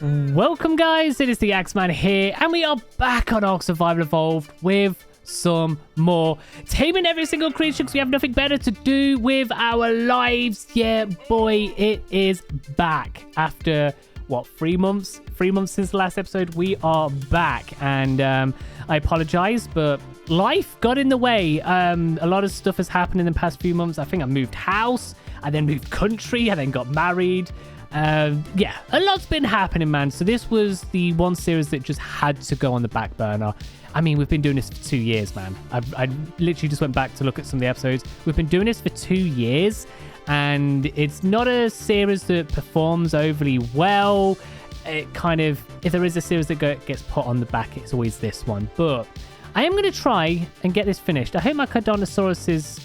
Welcome guys, it is the Axeman here, and we are back on Ark Survival Evolved with some more taming every single creature because we have nothing better to do with our lives. Yeah, boy, it is back after what, 3 months? 3 months since the last episode. We are back, and I apologize, but life got in the way. A lot of stuff has happened in the past few months. I think I moved house, I then moved country, I then got married. Yeah, a lot's been happening, man. So this was the one series that just had to go on the back burner. I mean, we've been doing this for 2 years, man. I literally just went back to look at some of the episodes. We've been doing this for 2 years, and it's not a series that performs overly well. It kind of, if there is a series that gets put on the back, it's always this one. But I am going to try and get this finished. I hope my Cardonosaurus is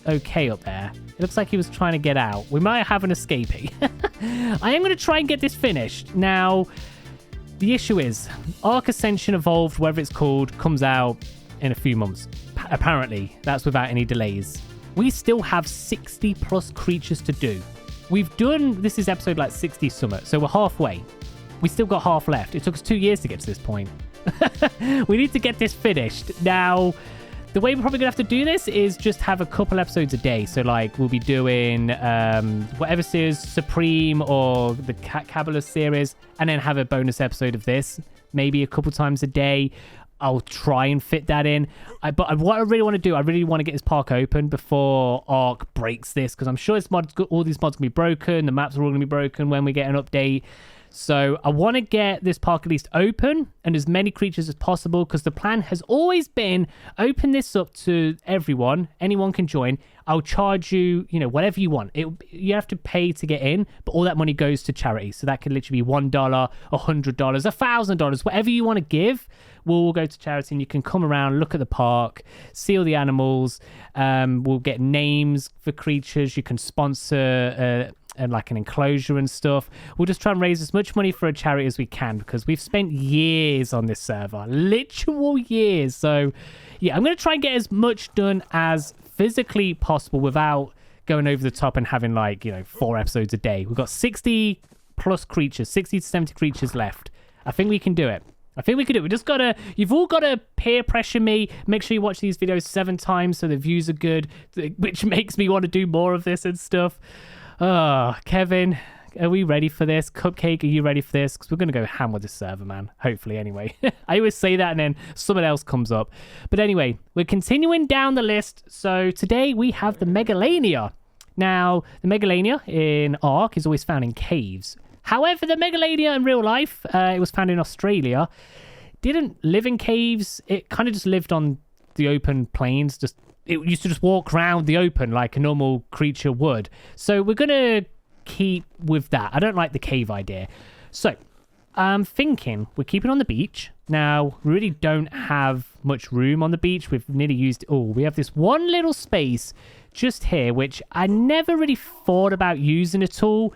okay up there. It looks like he was trying to get out. We might have an escapee. I am going to try and get this finished. Now, the issue is, Ark Ascension Evolved, whatever it's called, comes out in a few months. Apparently, that's without any delays. We still have 60 plus creatures to do. We've done, this is episode like 60 summit, so we're halfway. We still got half left. It took us 2 years to get to this point. We need to get this finished. Now, the way we're probably going to have to do this is just have a couple episodes a day. So, like, we'll be doing whatever series, Supreme or the Cabala series, and then have a bonus episode of this, maybe a couple times a day. I'll try and fit that in. But what I really want to do, I really want to get this park open before Ark breaks this, because I'm sure all these mods can be broken. The maps are all going to be broken when we get an update. So I want to get this park at least open and as many creatures as possible, because the plan has always been open this up to everyone. Anyone can join. I'll charge you, whatever you want. You have to pay to get in, but all that money goes to charity. So that could literally be $1, $100, $1,000, whatever you want to give will go to charity, and you can come around, look at the park, see all the animals. We'll get names for creatures. You can sponsor and like an enclosure and stuff. We'll just try and raise as much money for a charity as we can, because we've spent years on this server, literal years. So yeah, I'm going to try and get as much done as physically possible without going over the top and having 4 episodes a day. We've got 60 plus creatures, 60 to 70 creatures left. I think we can do it. We just gotta, you've all gotta peer pressure me. Make sure you watch these videos 7 times so the views are good, which makes me want to do more of this and stuff. Oh, Kevin, are we ready for this? Cupcake, are you ready for this? Because we're going to go ham with this server, man. Hopefully, anyway. I always say that and then someone else comes up. But anyway, we're continuing down the list. So today we have the Megalania. Now, the Megalania in Ark is always found in caves. However, the Megalania in real life, it was found in Australia. Didn't live in caves. It kind of just lived on the open plains, it used to just walk around the open like a normal creature would. So we're going to keep with that. I don't like the cave idea. So I'm thinking we're keeping on the beach. Now, we really don't have much room on the beach. We've nearly used it all. We have this one little space just here, which I never really thought about using at all,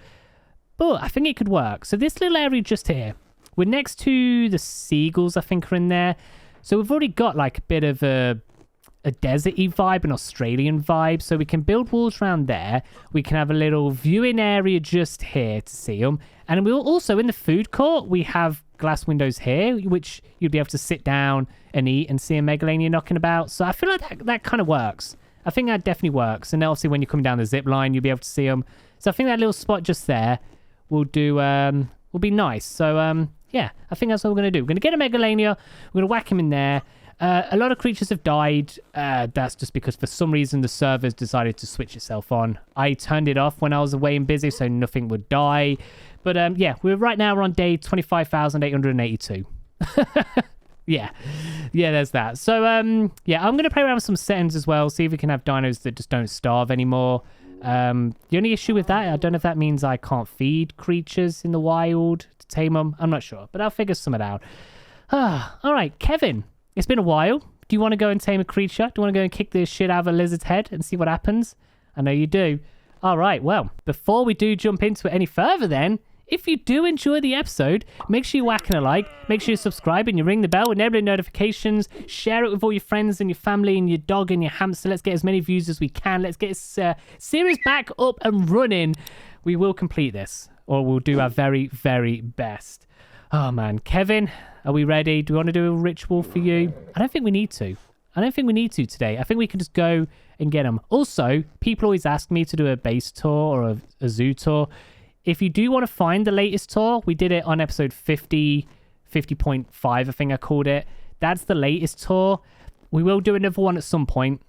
but I think it could work. So this little area just here, we're next to the seagulls, I think, are in there. So we've already got like a bit of a deserty vibe, an Australian vibe. So we can build walls around there. We can have a little viewing area just here to see them. And we'll also, in the food court, we have glass windows here, which you'll be able to sit down and eat and see a Megalania knocking about. So I feel like that kind of works. I think that definitely works. And obviously when you come down the zip line, you'll be able to see them. So I think that little spot just there will be nice. So yeah, I think that's what we're going to do. We're going to get a Megalania. We're going to whack him in there. A lot of creatures have died. That's just because for some reason the servers decided to switch itself on. I turned it off when I was away and busy, so nothing would die. But yeah, we're on day 25,882. Yeah, there's that. So yeah, I'm gonna play around with some settings as well, see if we can have dinos that just don't starve anymore. The only issue with that, I don't know if that means I can't feed creatures in the wild to tame them. I'm not sure, but I'll figure something out. All right, Kevin. It's been a while. Do you want to go and tame a creature? Do you want to go and kick the shit out of a lizard's head and see what happens? I know you do. All right, well, before we do jump into it any further then, if you do enjoy the episode, make sure you're whacking a like, make sure you subscribe and you ring the bell, enable notifications, share it with all your friends and your family and your dog and your hamster. Let's get as many views as we can. Let's get this series back up and running. We will complete this. or we'll do our very, very best. Oh, man. Kevin, are we ready? Do we want to do a ritual for you? I don't think we need to. I don't think we need to today. I think we can just go and get them. Also, people always ask me to do a base tour or a zoo tour. If you do want to find the latest tour, we did it on episode 50.5, I think I called it. That's the latest tour. We will do another one at some point,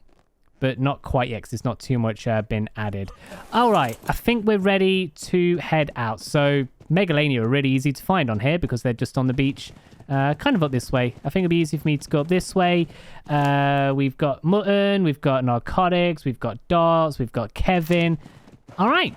but not quite yet because it's not too much been added. All right, I think we're ready to head out. So Megalania are really easy to find on here because they're just on the beach, kind of up this way. I think it'd be easy for me to go up this way. We've got mutton, we've got narcotics, we've got darts, we've got Kevin. All right,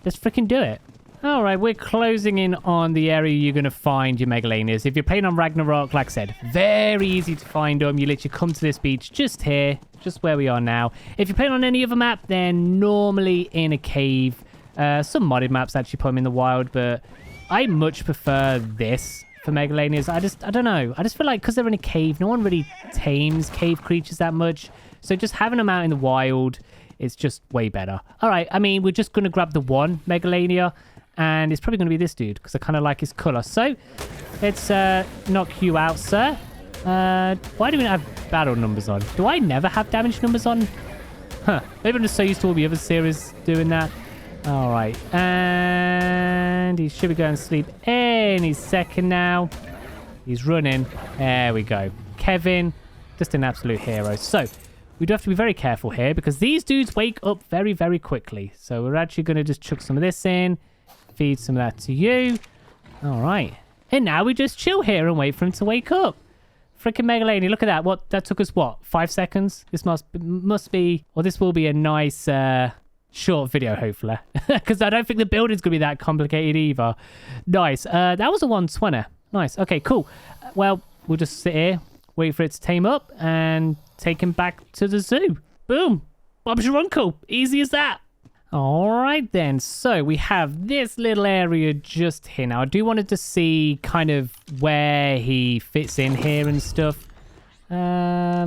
let's freaking do it. All right, we're closing in on the area you're going to find your Megalanias. If you're playing on Ragnarok, like I said, very easy to find them. You literally come to this beach just here, just where we are now. If you're playing on any other map, they're normally in a cave. Some modded maps actually put them in the wild, but I much prefer this for Megalanias. I don't know. I just feel like because they're in a cave, no one really tames cave creatures that much. So just having them out in the wild, it's just way better. All right, I mean, we're just going to grab the one Megalania. And it's probably going to be this dude because I kind of like his color. So let's knock you out, sir. Why do we not have battle numbers on? Do I never have damage numbers on? Huh. Maybe I'm just so used to all the other series doing that. All right. And he should be going to sleep any second now. He's running. There we go. Kevin, just an absolute hero. So we do have to be very careful here because these dudes wake up very, very quickly. So we're actually going to just chuck some of this in. Feed some of that to you. All right. And now we just chill here and wait for him to wake up. Freaking Megalania, look at that. What? That took us, what, 5 seconds? This must be, or this will be a nice short video, hopefully. Because I don't think the building's going to be that complicated either. Nice. That was a 120. Nice. Okay, cool. Well, we'll just sit here, wait for it to tame up, and take him back to the zoo. Boom. Bob's your uncle. Easy as that. All right, then. So we have this little area just here. Now, I do wanted to see kind of where he fits in here and stuff. I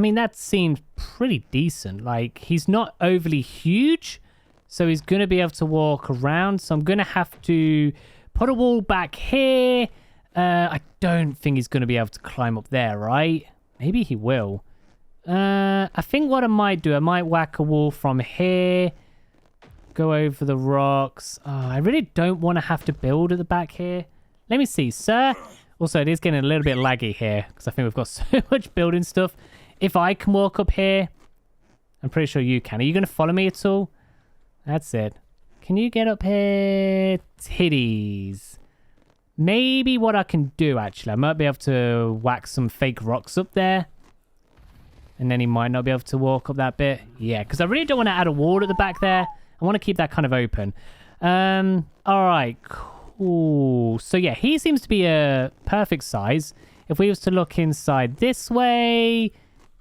mean, that seems pretty decent. Like, he's not overly huge, so he's going to be able to walk around. So I'm going to have to put a wall back here. I don't think he's going to be able to climb up there, right? Maybe he will. I think what I might do, I might whack a wall from here. Go over the rocks. Oh, I really don't want to have to build at the back here. Let me see, sir. Also, it is getting a little bit laggy here because I think we've got so much building stuff. If I can walk up here, I'm pretty sure you can. Are you going to follow me at all? That's it. Can you get up here? Titties. Maybe what I can do, actually, I might be able to whack some fake rocks up there. And then he might not be able to walk up that bit. Yeah, because I really don't want to add a wall at the back there. I want to keep that kind of open. All right, cool. So yeah, he seems to be a perfect size. If we was to look inside this way,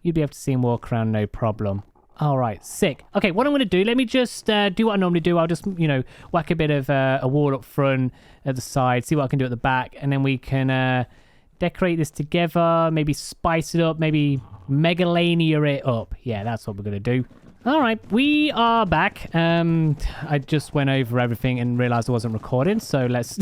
you'd be able to see him walk around, no problem. All right, sick. Okay, what I'm going to do, let me just do what I normally do. I'll just, you know, whack a bit of a wall up front, at the side, see what I can do at the back, and then we can decorate this together, maybe spice it up, maybe Megalania it up. Yeah, that's what we're going to do. All right, we are back. I just went over everything and realized I wasn't recording, so let's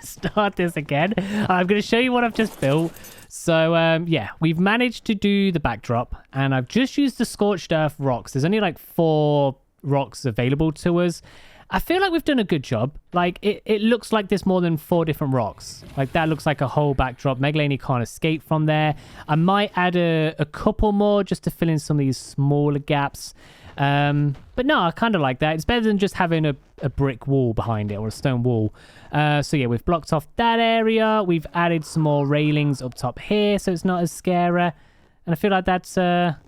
start this again. I'm going to show you what I've just built. So, yeah, we've managed to do the backdrop, and I've just used the scorched earth rocks. There's only like 4 rocks available to us. I feel like we've done a good job. Like, it looks like there's more than 4 different rocks. Like, that looks like a whole backdrop. Megalania can't escape from there. I might add a couple more just to fill in some of these smaller gaps. But no, I kind of like that. It's better than just having a brick wall behind it or a stone wall. So, yeah, we've blocked off that area. We've added some more railings up top here so it's not as scary. And I feel like that's a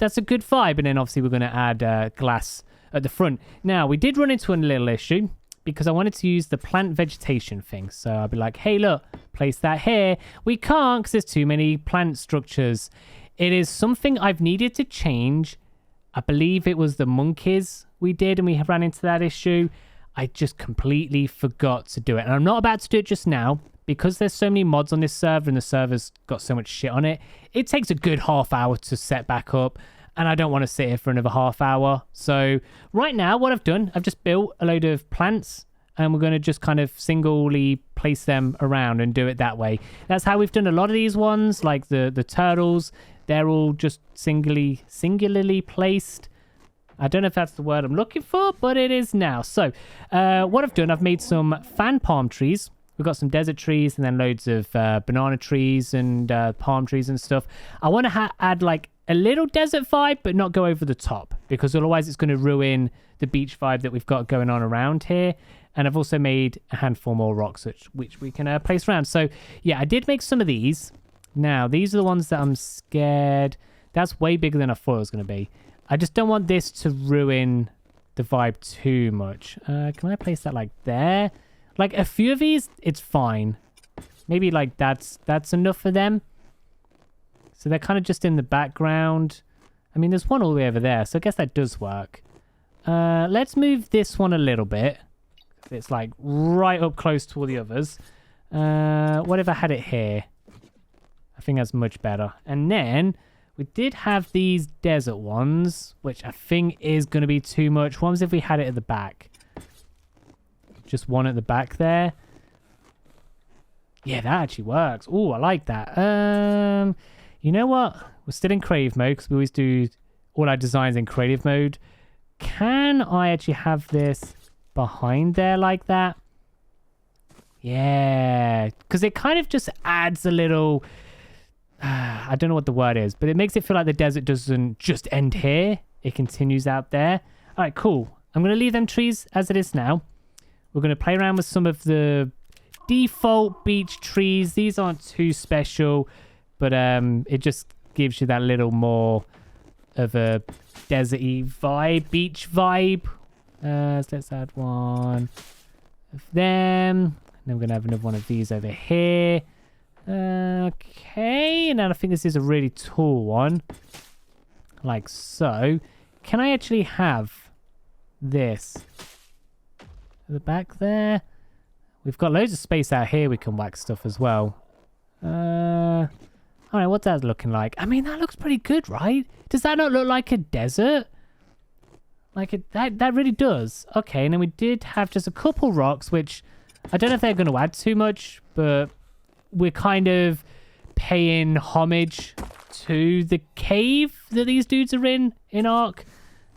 good vibe. And then, obviously, we're going to add glass at the front. Now, we did run into a little issue because I wanted to use the plant vegetation thing. So I'll be like, hey, look, place that here. We can't because there's too many plant structures. It is something I've needed to change. I believe it was the monkeys we did and we ran into that issue. I just completely forgot to do it. And I'm not about to do it just now because there's so many mods on this server and the server's got so much shit on it. It takes a good half hour to set back up. And I don't want to sit here for another half hour. So right now, what I've done, I've just built a load of plants and we're going to just kind of singly place them around and do it that way. That's how we've done a lot of these ones, like the turtles. They're all just singularly placed. I don't know if that's the word I'm looking for, but it is now. So what I've done, I've made some fan palm trees. We've got some desert trees and then loads of banana trees and palm trees and stuff. I want to add like a little desert vibe, but not go over the top, because otherwise it's going to ruin the beach vibe that we've got going on around here. And I've also made a handful more rocks, which we can place around. So yeah, I did make some of these. Now, these are the ones that I'm scared. That's way bigger than I thought it was going to be. I just don't want this to ruin the vibe too much. Can I place that like there? Like a few of these, it's fine. Maybe like that's enough for them. So they're kind of just in the background. I mean, there's one all the way over there, so I guess that does work. Let's move this one a little bit. It's like right up close to all the others. What if I had it here? I think that's much better. And then we did have these desert ones, which I think is going to be too much. What was if we had it at the back? Just one at the back there. Yeah, that actually works. Oh, I like that. You know what? We're still in creative mode because we always do all our designs in creative mode. Can I actually have this behind there like that? Yeah, because it kind of just adds a little... I don't know what the word is, but it makes it feel like the desert doesn't just end here. It continues out there. All right, cool. I'm going to leave them trees as it is now. We're going to play around with some of the default beach trees. These aren't too special, but it just gives you that little more of a deserty vibe, beach vibe. So let's add one of them. And then we're going to have another one of these over here. Okay, and then I think this is a really tall one. Like so. Can I actually have this at the back there? We've got loads of space out here we can whack stuff as well. Alright, what's that looking like? I mean, that looks pretty good, right? Does that not look like a desert? That really does. Okay, and then we did have just a couple rocks, which I don't know if they're going to add too much, but we're kind of paying homage to the cave that these dudes are in Ark.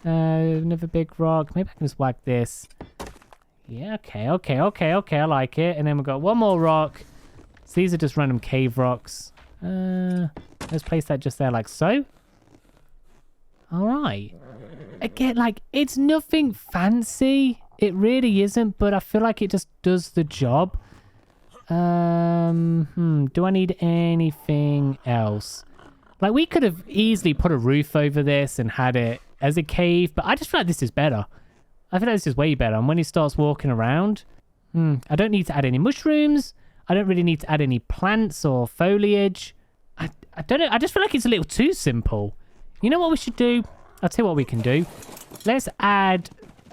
Another big rock. Maybe I can just whack this. Yeah, okay. I like it. And then we've got one more rock. So these are just random cave rocks. Let's place that just there like so. All right. Again, like, it's nothing fancy. It really isn't, but I feel like it just does the job. Do I need anything else? Like, we could have easily put a roof over this and had it as a cave, but I just feel like this is better. I feel like this is way better. And when he starts walking around, I don't need to add any mushrooms. I don't really need to add any plants or foliage. I don't know. I just feel like it's a little too simple. You know what we should do? I'll tell you what we can do. Let's add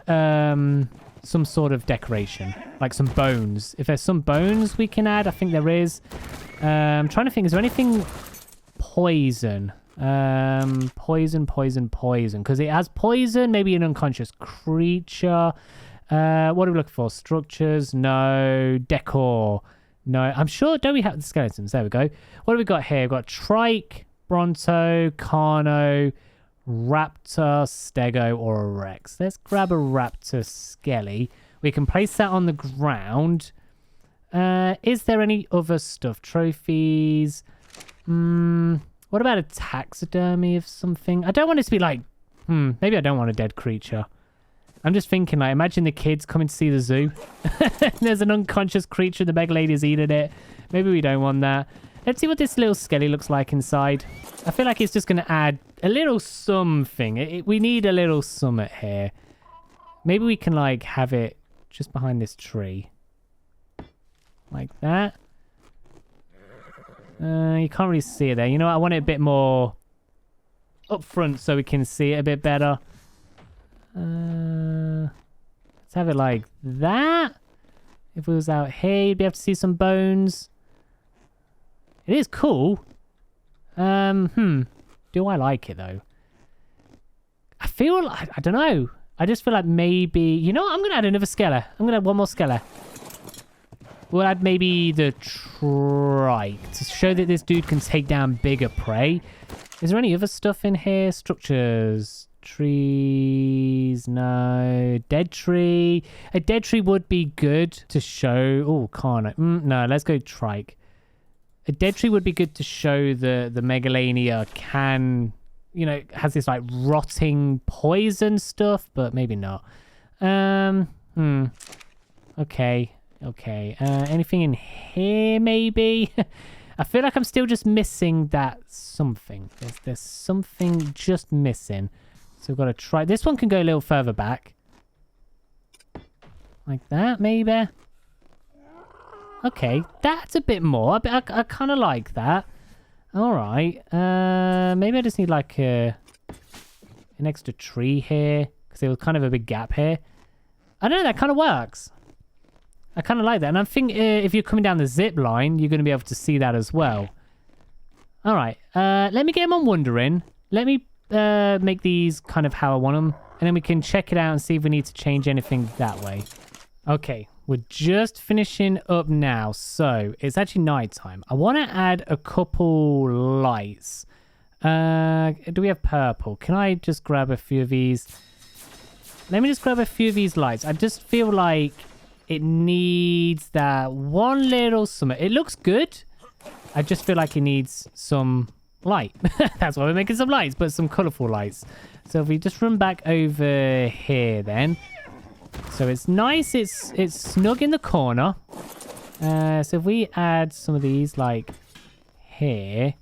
some sort of decoration, like some bones. If there's some bones we can add, I think there is. I'm trying to think, is there anything poison? Poison. Because it has poison, maybe an unconscious creature. What are we looking for? Structures? No. Decor? No. I'm sure, don't we have the skeletons? There we go. What have we got here? We've got Trike, Bronto, Carno, Raptor, Stego, or a Rex. Let's grab a Raptor Skelly. We can place that on the ground. Is there any other stuff? Trophies? What about a taxidermy of something? I don't want it to be like... maybe I don't want a dead creature. I'm just thinking, like, imagine the kids coming to see the zoo. There's an unconscious creature, the Megalania's eating it. Maybe we don't want that. Let's see what this little skelly looks like inside. I feel like it's just going to add a little something. We need a little summit here. Maybe we can, like, have it just behind this tree. Like that. You can't really see it there. You know what? I want it a bit more up front so we can see it a bit better. Let's have it like that. If it was out here, you'd be able to see some bones. It is cool. Do I like it though? I feel, I don't know. I just feel like maybe... You know what? I'm going to add another Skella. I'm going to add one more Skella. We'll add maybe the trike to show that this dude can take down bigger prey. Is there any other stuff in here? Structures... Trees, no. Dead tree. A dead tree would be good to show. Oh, can't I? No, let's go trike. A dead tree would be good to show the Megalania can, you know, has this like rotting poison stuff, but maybe not. Okay. Anything in here, maybe? I feel like I'm still just missing that something. There's something just missing. So we've got to try. This one can go a little further back. Like that, maybe. Okay, that's a bit more. I kind of like that. All right. Maybe I just need like an extra tree here. Because there was kind of a big gap here. I don't know, that kind of works. I kind of like that. And I think if you're coming down the zip line, you're going to be able to see that as well. All right. Let me get them on wondering. Let me... make these kind of how I want them, and then we can check it out and see if we need to change anything that way. Okay, we're just finishing up now, so it's actually nighttime. I want to add a couple lights. Do we have purple? Can I just grab a few of these? Let me just grab a few of these lights. I just feel like it needs that one little something. It looks good. I just feel like it needs some light. That's why we're making some lights, but some colorful lights. So if we just run back over here then. So it's nice, it's snug in the corner. So if we add some of these like here.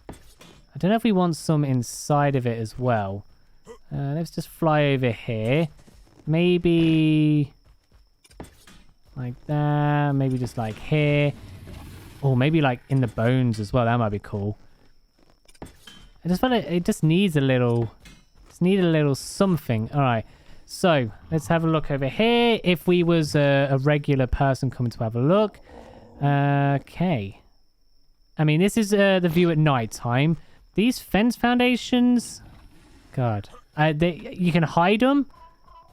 I don't know if we want some inside of it as well. Let's just fly over here. Maybe like that. Maybe just like here. Or maybe like in the bones as well. That might be cool. I just feel like it just needs a little... Just need a little something. All right. So, let's have a look over here. If we was a regular person coming to have a look. Okay. I mean, this is the view at night time. These fence foundations... God. You can hide them.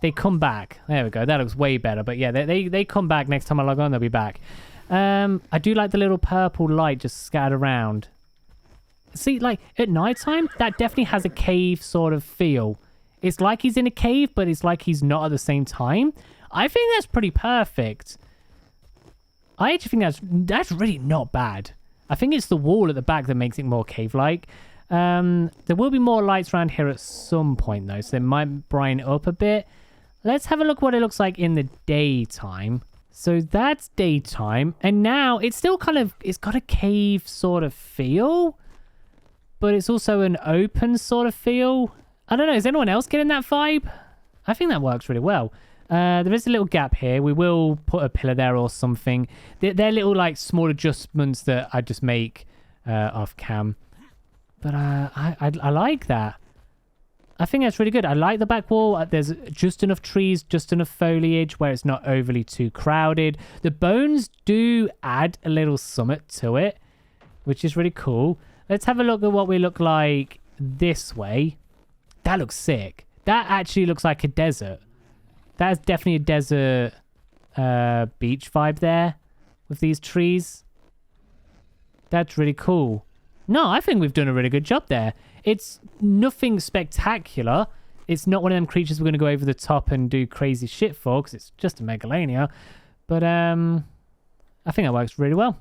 They come back. There we go. That looks way better. But yeah, they come back next time I log on. They'll be back. I do like the little purple light just scattered around. See, like, at nighttime, that definitely has a cave sort of feel. It's like he's in a cave, but it's like he's not at the same time. I think that's pretty perfect. I actually think that's really not bad. I think it's the wall at the back that makes it more cave-like. There will be more lights around here at some point, though, so they might brighten it up a bit. Let's have a look what it looks like in the daytime. So that's daytime, and now it's still kind of... It's got a cave sort of feel... But it's also an open sort of feel. I don't know. Is anyone else getting that vibe? I think that works really well. There is a little gap here. We will put a pillar there or something. They're little, like, small adjustments that I just make off cam. But I like that. I think that's really good. I like the back wall. There's just enough trees, just enough foliage where it's not overly too crowded. The bones do add a little summit to it, which is really cool. Let's have a look at what we look like this way. That looks sick. That actually looks like a desert. That is definitely a desert beach vibe there with these trees. That's really cool. No, I think we've done a really good job there. It's nothing spectacular. It's not one of them creatures we're going to go over the top and do crazy shit for because it's just a Megalania. But I think that works really well.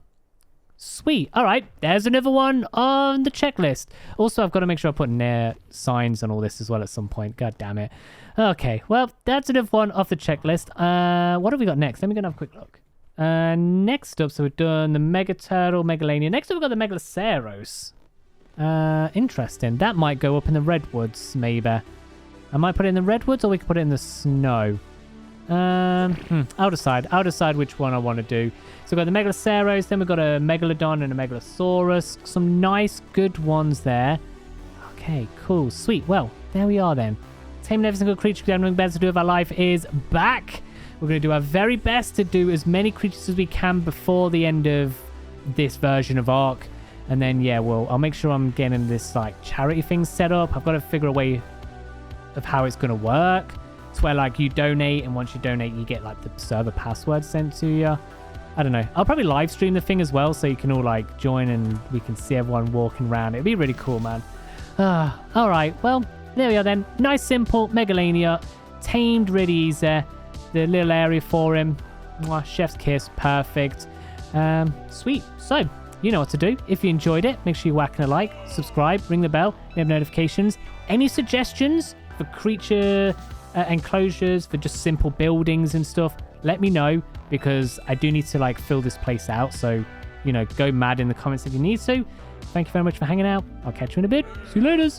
Sweet. All right. There's another one on the checklist. Also, I've got to make sure I put signs on all this as well at some point. God damn it. Okay. Well, that's another one off the checklist. What have we got next? Let me go and have a quick look. Next up, so we've done the Mega Turtle, Megalania. Next up, we've got the Megaloceros. Interesting. That might go up in the redwoods, maybe. I might put it in the redwoods, or we could put it in the snow. I'll decide which one I want to do. So we've got the Megaloceros, then we've got a Megalodon and a Megalosaurus. Some nice, good ones there. Okay, cool, sweet. Well, there we are then. Taming every single creature we have nothing better to do with our life is back. We're going to do our very best to do as many creatures as we can before the end of this version of Ark. And then, yeah, well, I'll make sure I'm getting this, like, charity thing set up. I've got to figure a way of how it's going to work. It's where like you donate, and once you donate, you get like the server password sent to you. I don't know. I'll probably live stream the thing as well, so you can all like join and we can see everyone walking around. It'd be really cool, man. All right. Well, there we are then. Nice, simple Megalania. Tamed, really easy. The little area for him. Mwah, chef's kiss. Perfect. Sweet. So, you know what to do. If you enjoyed it, make sure you whack a like, subscribe, ring the bell, you have notifications. Any suggestions for creature enclosures, for just simple buildings and stuff, let me know, because I do need to like fill this place out. So, you know, go mad in the comments if you need to. Thank you very much for hanging out. I'll catch you in a bit. See you later.